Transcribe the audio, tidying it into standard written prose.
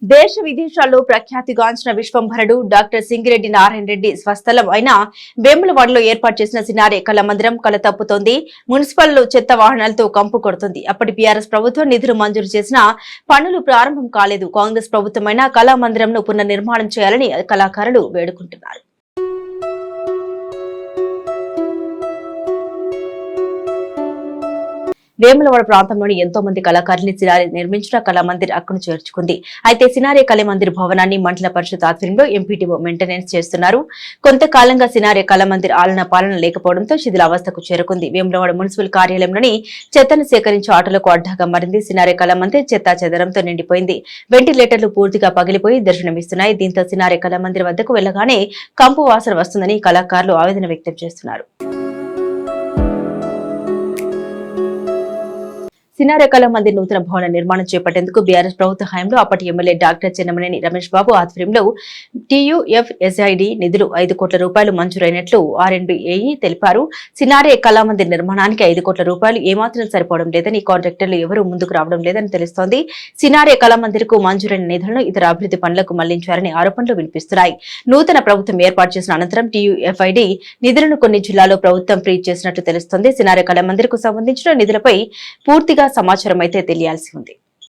దేశ విదేశాల్లో ప్రఖ్యాతిగాంచిన విశ్వంభరుడు డాక్టర్ సింగిరెడ్డి నారాయణ రెడ్డి స్వస్థలం అయిన వేములవాడలో ఏర్పాటు చేసిన సినారే కళా మందిరం కళ తప్పుతోంది. మున్సిపల్ చెత్త వాహనాలతో కంపు కొడుతుంది. అప్పటి బీఆర్ఎస్ ప్రభుత్వం నిధులు మంజూరు చేసిన పనులు ప్రారంభం కాలేదు. కాంగ్రెస్ ప్రభుత్వమైన కళా మందిరంను పునర్నిర్మాణం చేయాలని కళాకారులు వేడుకుంటున్నారు. వేములవాడ ప్రాంతంలోని ఎంతో మంది కళాకారుల్ని సినారే నిర్మించిన కళామందిర్ అక్కను చేర్చుకుంది. అయితే సినారే కళామందిర్ భవనాన్ని మండల పరిషత్ ఆధ్వర్యంలో ఎంపీటీఓ మెయింటెనెన్స్ చేస్తున్నారు. కొంతకాలంగా సినారే కళామందిర్ ఆలన పాలన లేకపోవడంతో శిథిలావస్థకు చేరుకుంది. వేములవాడ మున్సిపల్ కార్యాలయంలోని చెత్తను సేకరించే ఆటోలకు అడ్డాగా మారింది. సినారే కళామందిర్ చెత్తా చెదరంతో నిండిపోయింది. వెంటిలేటర్లు పూర్తిగా పగిలిపోయి దర్శనమిస్తున్నాయి. దీంతో సినారే కళామందిర్ వద్దకు వెళ్లగానే కంపు వాసన వస్తుందని కళాకారులు ఆవేదన వ్యక్తం చేస్తున్నారు. సినారే కళా మందిర్ నూతన భవన నిర్మాణం చేపట్టేందుకు బీఆర్ఎస్ ప్రభుత్వ హయాంలో అప్పటి ఎమ్మెల్యే డాక్టర్ చెన్నమనేని రమేష్ బాబు ఆధ్వర్యంలో TUFSID నిధులు 5 కోట్ల రూపాయలు మంజూరైనట్లు RNB ఏఈ తెలిపారు. సినారే కళా మందిర్ నిర్మాణానికి 5 కోట్ల రూపాయలు ఏమాత్రం సరిపోవడం లేదని, కాంట్రాక్టర్లు ఎవరూ ముందుకు రావడం లేదని తెలుస్తోంది. సినారే కళా మందిర్ కు మంజూరైన నిధులను ఇతర అభివృద్ధి పనులకు మళ్లించారని ఆరోపణలు వినిపిస్తున్నాయి. నూతన ప్రభుత్వం ఏర్పాటు చేసిన అనంతరం TUFID నిధులను కొన్ని జిల్లాలో ప్రభుత్వం ఫ్రీజ్ చేసినట్లు తెలుస్తోంది. సినారే కళా మందిర్ కు సంబంధించిన నిధులపై పూర్తిగా సమాచారం అయితే తెలియాల్సి ఉంది.